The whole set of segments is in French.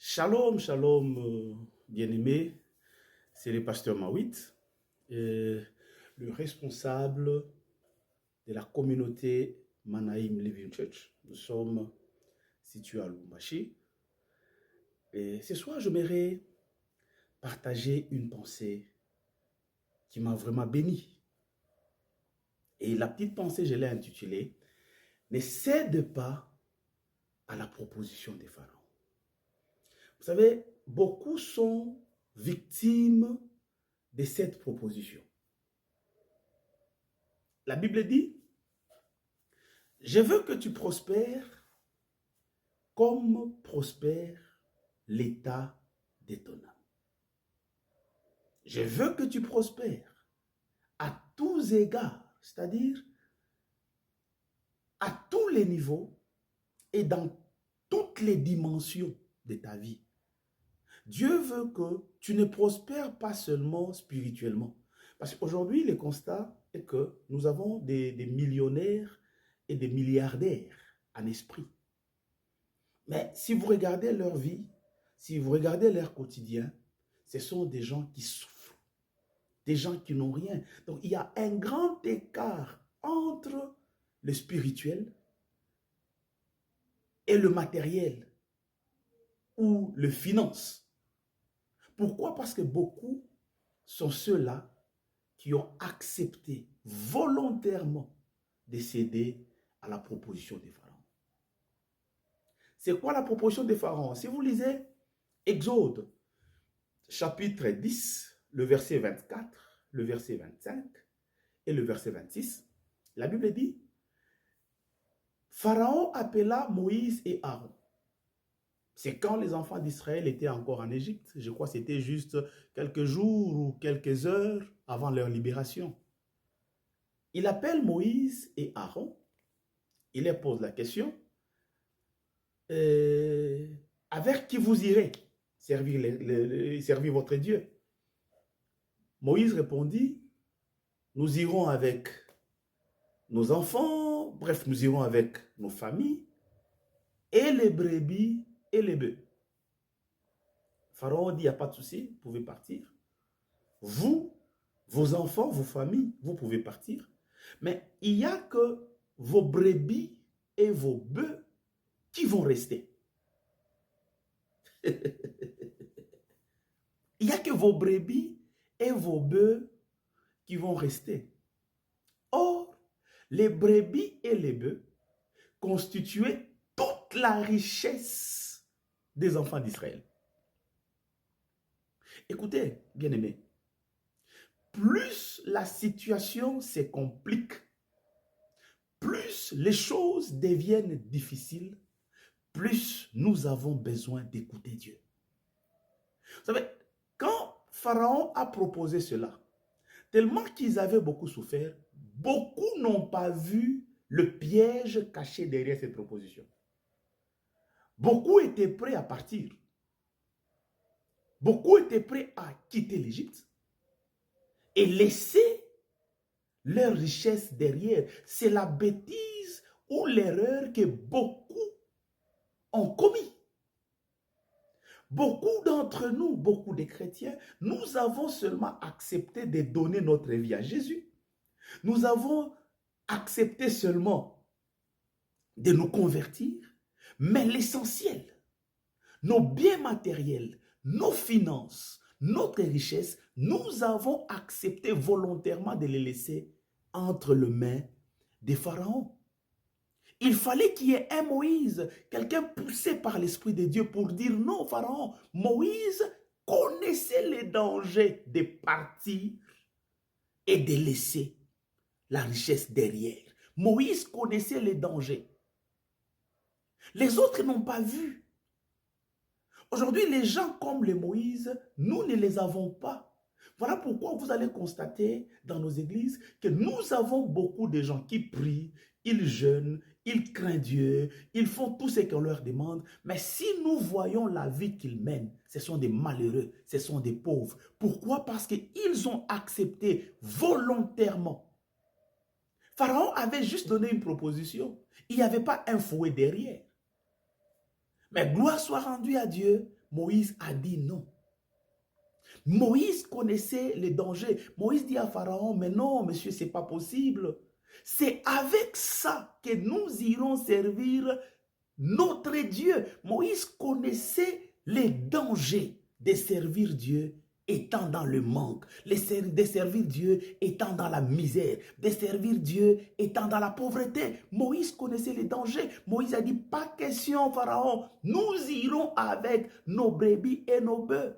Shalom, shalom, bien-aimé, c'est le pasteur Mawit, le responsable de la communauté Manaim Living Church. Nous sommes situés à Lubumbashi. Et ce soir, j'aimerais partager une pensée qui m'a vraiment béni. Et la petite pensée, je l'ai intitulée « Ne cède pas à la proposition des pharaons ». Vous savez, beaucoup sont victimes de cette proposition. La Bible dit, je veux que tu prospères comme prospère l'état de ton âme. Je veux que tu prospères à tous égards, c'est-à-dire à tous les niveaux et dans toutes les dimensions de ta vie. Dieu veut que tu ne prospères pas seulement spirituellement. Parce qu'aujourd'hui, le constat est que nous avons des millionnaires et des milliardaires en esprit. Mais si vous regardez leur vie, si vous regardez leur quotidien, ce sont des gens qui souffrent, des gens qui n'ont rien. Donc il y a un grand écart entre le spirituel et le matériel ou le finance. Pourquoi? Parce que beaucoup sont ceux-là qui ont accepté volontairement de céder à la proposition des pharaons. C'est quoi la proposition des pharaons? Si vous lisez Exode, chapitre 10, le verset 24, le verset 25 et le verset 26, la Bible dit, Pharaon appela Moïse et Aaron. C'est quand les enfants d'Israël étaient encore en Égypte. Je crois que c'était juste quelques jours ou quelques heures avant leur libération. Il appelle Moïse et Aaron. Il leur pose la question. Avec qui vous irez servir votre Dieu? Moïse répondit, nous irons avec nos enfants, bref, nous irons avec nos familles, et les brebis et les bœufs. Pharaon dit, il n'y a pas de souci, vous pouvez partir. Vous, vos enfants, vos familles, vous pouvez partir. Mais il n'y a que vos brebis et vos bœufs qui vont rester. Il n'y a que vos brebis et vos bœufs qui vont rester. Or, les brebis et les bœufs constituaient toute la richesse des enfants d'Israël. Écoutez, bien-aimés, plus la situation se complique, plus les choses deviennent difficiles, plus nous avons besoin d'écouter Dieu. Vous savez, quand Pharaon a proposé cela, tellement qu'ils avaient beaucoup souffert, beaucoup n'ont pas vu le piège caché derrière cette proposition. Beaucoup étaient prêts à partir. Beaucoup étaient prêts à quitter l'Égypte et laisser leur richesse derrière. C'est la bêtise ou l'erreur que beaucoup ont commis. Beaucoup d'entre nous, beaucoup de chrétiens, nous avons seulement accepté de donner notre vie à Jésus. Nous avons accepté seulement de nous convertir, mais l'essentiel, nos biens matériels, nos finances, notre richesse, nous avons accepté volontairement de les laisser entre les mains des pharaons. Il fallait qu'il y ait un Moïse, quelqu'un poussé par l'Esprit de Dieu pour dire non, Pharaon. Moïse connaissait les dangers de partir et de laisser la richesse derrière. Moïse connaissait les dangers. Les autres n'ont pas vu. Aujourd'hui, les gens comme les Moïse, nous ne les avons pas. Voilà pourquoi vous allez constater dans nos églises que nous avons beaucoup de gens qui prient, ils jeûnent, ils craignent Dieu, ils font tout ce qu'on leur demande. Mais si nous voyons la vie qu'ils mènent, ce sont des malheureux, ce sont des pauvres. Pourquoi? Parce qu'ils ont accepté volontairement. Pharaon avait juste donné une proposition. Il n'y avait pas un fouet derrière. Mais gloire soit rendue à Dieu Moïse a dit non. Moïse connaissait les dangers. Moïse dit à Pharaon, mais non, monsieur, ce n'est pas possible. C'est avec ça que nous irons servir notre Dieu. Moïse connaissait les dangers de servir Dieu étant dans le manque, de servir Dieu étant dans la misère, de servir Dieu étant dans la pauvreté. Moïse connaissait les dangers. Moïse a dit, pas question, Pharaon, nous irons avec nos brebis et nos bœufs.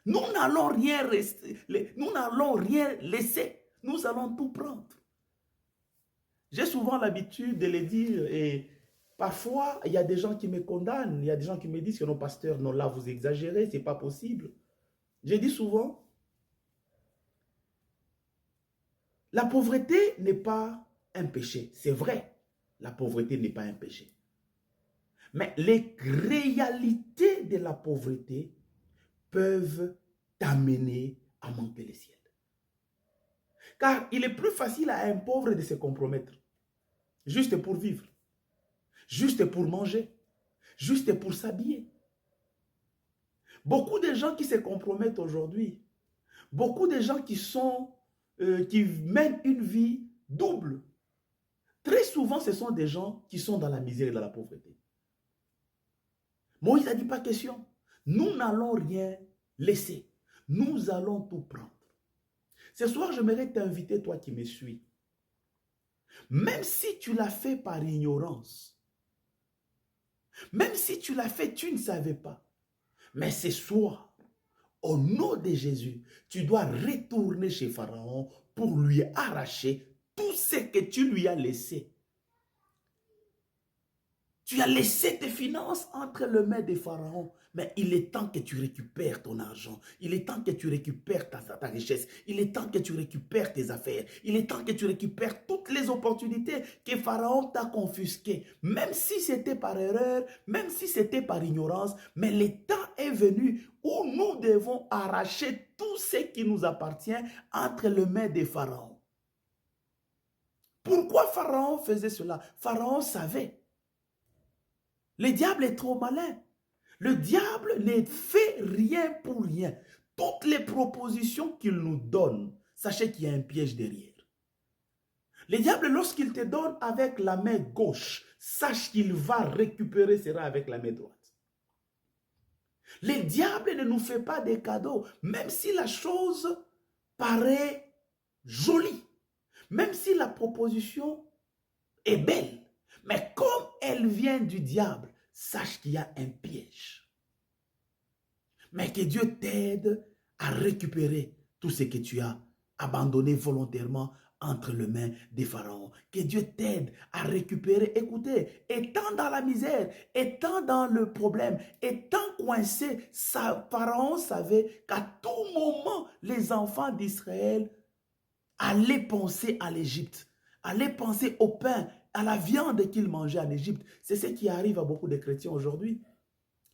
Nous n'allons rien laisser. Nous allons tout prendre. J'ai souvent l'habitude de le dire et parfois, il y a des gens qui me condamnent. Il y a des gens qui me disent que nos pasteurs, non, là, vous exagérez, ce n'est pas possible. Je dis souvent, la pauvreté n'est pas un péché. C'est vrai, la pauvreté n'est pas un péché. Mais les réalités de la pauvreté peuvent t'amener à manquer le ciel. Car il est plus facile à un pauvre de se compromettre, juste pour vivre, juste pour manger, juste pour s'habiller. Beaucoup de gens qui se compromettent aujourd'hui, beaucoup de gens qui mènent une vie double, très souvent ce sont des gens qui sont dans la misère et dans la pauvreté. Moïse a dit pas question, nous n'allons rien laisser, nous allons tout prendre. Ce soir, j'aimerais t'inviter, toi qui me suis. Même si tu l'as fait par ignorance, même si tu l'as fait, tu ne savais pas. Mais ce soir, au nom de Jésus, tu dois retourner chez Pharaon pour lui arracher tout ce que tu lui as laissé. Tu as laissé tes finances entre les mains de Pharaon. Mais il est temps que tu récupères ton argent. Il est temps que tu récupères ta richesse. Il est temps que tu récupères tes affaires. Il est temps que tu récupères toutes les opportunités que Pharaon t'a confisquées. Même si c'était par erreur, même si c'était par ignorance. Mais le temps est venu où nous devons arracher tout ce qui nous appartient entre les mains de Pharaon. Pourquoi Pharaon faisait cela? Pharaon savait. Le diable est trop malin. Le diable ne fait rien pour rien. Toutes les propositions qu'il nous donne, sachez qu'il y a un piège derrière. Le diable, lorsqu'il te donne avec la main gauche, sache qu'il va récupérer cela avec la main droite. Le diable ne nous fait pas des cadeaux, même si la chose paraît jolie, même si la proposition est belle. Mais comme elle vient du diable, sache qu'il y a un piège. Mais que Dieu t'aide à récupérer tout ce que tu as abandonné volontairement entre les mains des pharaons. Que Dieu t'aide à récupérer. Écoutez, étant dans la misère, étant dans le problème, étant coincé, Pharaon savait qu'à tout moment, les enfants d'Israël allaient penser à l'Égypte, allaient penser au pain, à la viande qu'ils mangeaient en Égypte. C'est ce qui arrive à beaucoup de chrétiens aujourd'hui.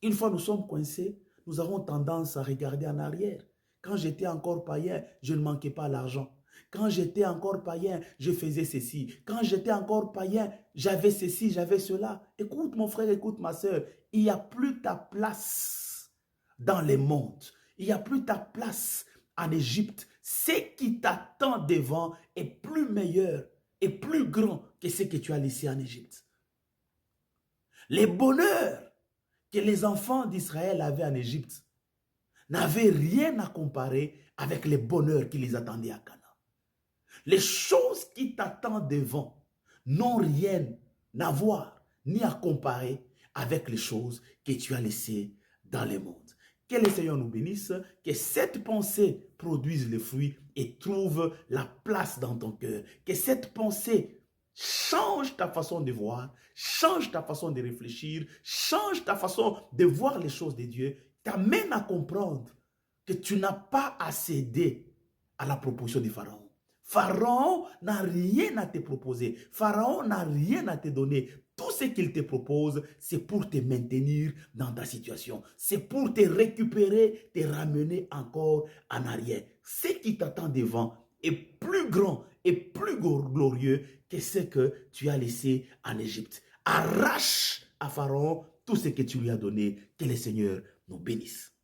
Une fois nous sommes coincés, nous avons tendance à regarder en arrière. Quand j'étais encore païen, je ne manquais pas l'argent. Quand j'étais encore païen, je faisais ceci. Quand j'étais encore païen, j'avais ceci, j'avais cela. Écoute mon frère, écoute ma soeur, il n'y a plus ta place dans les mondes. Il n'y a plus ta place en Égypte. Ce qui t'attend devant est plus meilleur et plus grand que ce que tu as laissé en Égypte. Les bonheurs que les enfants d'Israël avaient en Égypte n'avaient rien à comparer avec les bonheurs qui les attendaient à Canaan. Les choses qui t'attendent devant n'ont rien à voir ni à comparer avec les choses que tu as laissées dans le monde. Que le Seigneur nous bénisse, que cette pensée produise les fruits et trouve la place dans ton cœur. Que cette pensée change ta façon de voir, change ta façon de réfléchir, change ta façon de voir les choses de Dieu, t'amène à comprendre que tu n'as pas à céder à la proposition de Pharaon. Pharaon n'a rien à te proposer. Pharaon n'a rien à te donner. Tout ce qu'il te propose, c'est pour te maintenir dans ta situation. C'est pour te récupérer, te ramener encore en arrière. Ce qui t'attend devant est plus grand et plus glorieux que ce que tu as laissé en Égypte. Arrache à Pharaon tout ce que tu lui as donné. Que le Seigneur nous bénisse.